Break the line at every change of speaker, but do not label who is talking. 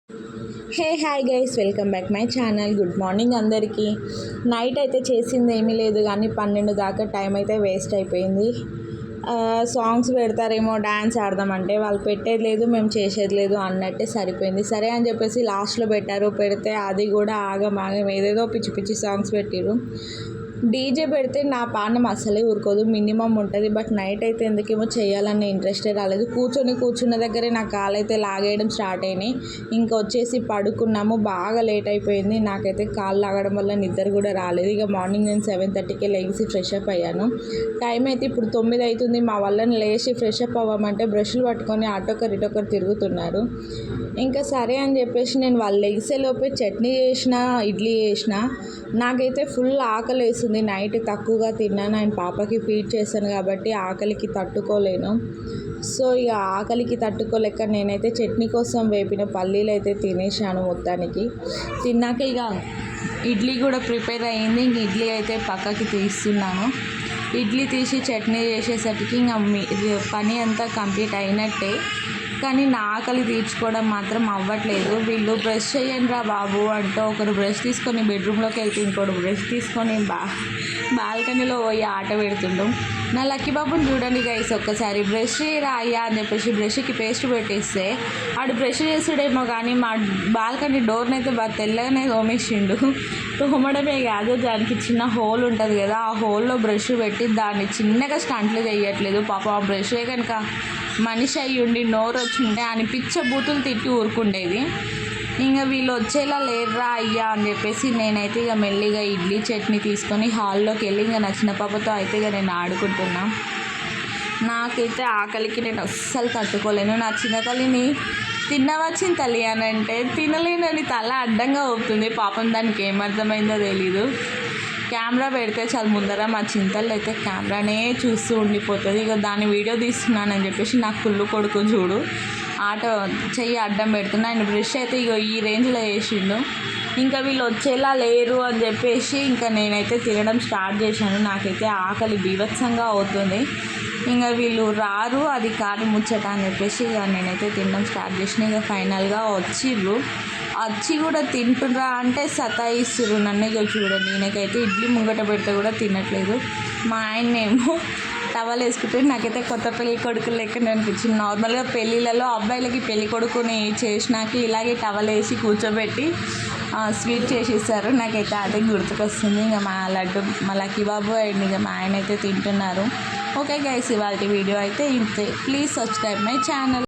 Hey hi guys, welcome back my channel. Good morning అందరికీ. Night అయితే చేసింది ఏమీ లేదు కానీ 12 దాకా టైం అయితే వేస్ట్ అయిపోయింది. సాంగ్స్ పెడతారేమో డ్యాన్స్ ఆడదామంటే వాళ్ళు పెట్టేది లేదు, మేము చేసేది లేదు అన్నట్టే సరిపోయింది. సరే అని చెప్పేసి లాస్ట్లో పెడితే అది కూడా ఆగం ఏదేదో పిచ్చి పిచ్చి సాంగ్స్ పెట్టిరు. డీజే పెడితే నా పానం అసలే ఊరుకోదు, మినిమం ఉంటుంది. బట్ నైట్ అయితే ఎందుకేమో చేయాలన్న ఇంట్రెస్టే రాలేదు. కూర్చున్న దగ్గరే నా కాలు అయితే లాగేయడం స్టార్ట్ అయినాయి. ఇంకా వచ్చేసి పడుకున్నాము. బాగా లేట్ అయిపోయింది. నాకైతే కాళ్ళు లాగడం వల్ల నిద్ర కూడా రాలేదు. ఇక మార్నింగ్ నేను 7:30కే లేచి ఫ్రెష్ అప్ అయ్యాను. టైం అయితే ఇప్పుడు 9 అవుతుంది. మా వాళ్ళని లేచి ఫ్రెష్ అప్ అవ్వమంటే బ్రష్లు పట్టుకొని అటొకరు ఇటొకరు తిరుగుతున్నారు. ఇంకా సరే అని చెప్పేసి నేను వాళ్ళు లెగిసేలోపే చట్నీ చేసిన, ఇడ్లీ చేసిన. నాకైతే ఫుల్ ఆకలి వేస్తుంది. నైట్ తక్కువగా తిన్నాను. ఆయన పాపకి ఫీడ్ చేశాను కాబట్టి ఆకలికి తట్టుకోలేను. సో ఇక ఆకలికి తట్టుకోలేక నేనైతే చట్నీ కోసం వేపిన పల్లీలు అయితే తినేసాను మొత్తానికి. తిన్నాక ఇక ఇడ్లీ కూడా ప్రిపేర్ అయ్యింది. ఇంక ఇడ్లీ అయితే పక్కకి తీస్తున్నాను. ఇడ్లీ తీసి చట్నీ చేసేసరికి ఇంకా పని అంతా కంప్లీట్ అయినట్టే. కానీ నా ఆకలి తీర్చుకోవడం మాత్రం అవ్వట్లేదు. వీళ్ళు బ్రష్ చేయండి రా బాబు అంటూ ఒకరు బ్రష్ తీసుకొని బెడ్రూమ్లోకి వెళ్తే ఇంకోటి బ్రష్ తీసుకొని బాల్కనీలో పోయి ఆట పెడుతుంటాం. నా లక్కీ బాబుని చూడండి గైస్, ఒక్కసారి బ్రష్ చేయరా అయ్యా అని చెప్పేసి బ్రష్కి పేస్ట్ పెట్టేస్తే ఆడు బ్రష్ చేసాడేమో కానీ మా బాల్కనీ డోర్ని అయితే బాగా తెల్లగానే తోమేసిండు. తోమడమే కాదు, దానికి చిన్న హోల్ ఉంటుంది కదా, ఆ హోల్లో బ్రష్ పెట్టి దాన్ని చిన్నగా స్టంట్లు చేయట్లేదు. పాపం ఆ బ్రష్ కనుక మనిషి అయ్యి ఉండి నోరు వచ్చింటే అని పిచ్చ బూతులు తిట్టి ఊరుకుండేది. ఇంకా వీళ్ళు వచ్చేలా లేర్రా అయ్యా అని చెప్పేసి నేనైతే ఇక మెల్లిగా ఇడ్లీ చట్నీ తీసుకొని హాల్లోకి వెళ్ళి ఇంకా నా చిన్న పాపతో అయితే ఇక నేను ఆడుకుంటున్నా. నాకైతే ఆకలికి నేను అస్సలు తట్టుకోలేను. నా చిన్న తల్లిని తిన్నవచ్చిన తల్లి అని అంటే తినలేనని తల అడ్డంగా ఊపుతుంది. పాపం దానికి ఏమర్థమైందో తెలీదు. కెమెరా పెడితే చాలా ముందర మా చింతలు అయితే కెమెరానే చూస్తూ ఉండిపోతుంది. ఇక దాన్ని వీడియో తీస్తున్నానని చెప్పేసి నాకు కుళ్ళు కొడుకు చూడు ఆటో చెయ్యి అడ్డం పెడుతున్నా. ఆయన బ్రష్ అయితే ఇక ఈ రేంజ్లో వేసిండు. ఇంకా వీళ్ళు వచ్చేలా లేరు అని చెప్పేసి ఇంకా నేనైతే తినడం స్టార్ట్ చేశాను. నాకైతే ఆకలి బీభత్సంగా అవుతుంది. ఇంకా వీళ్ళు రారు, అది కాదు ముచ్చట అని చెప్పేసి ఇక నేనైతే తినడం స్టార్ట్ చేసిన. ఇక ఫైనల్గా వచ్చి కూడా తింటుర్రా అంటే సతాయిస్తుర్రు నన్ను. ఇక చూడండి, నేనకైతే ఇడ్లీ ముంగట పెడితే కూడా తినట్లేదు. మా ఆయన్నేమో టవల్ వేసుకుంటే నాకైతే కొత్త పెళ్లి కొడుకు లెక్కనే అనిపించింది. నార్మల్గా పెళ్ళిళ్ళలో అబ్బాయిలకి పెళ్లి కొడుకుని చేసినాక ఇలాగే టవల్ వేసి కూర్చోబెట్టి స్వీట్ చేసేస్తారు. నాకైతే అదే గుర్తుకొస్తుంది. ఇంకా మా లక్కీ బాబు అండ్ ఇక మా ఆయన అయితే తింటున్నారు. ఓకే గైస్, ఇవాళ వీడియో అయితే ఇంతే. Please subscribe my channel.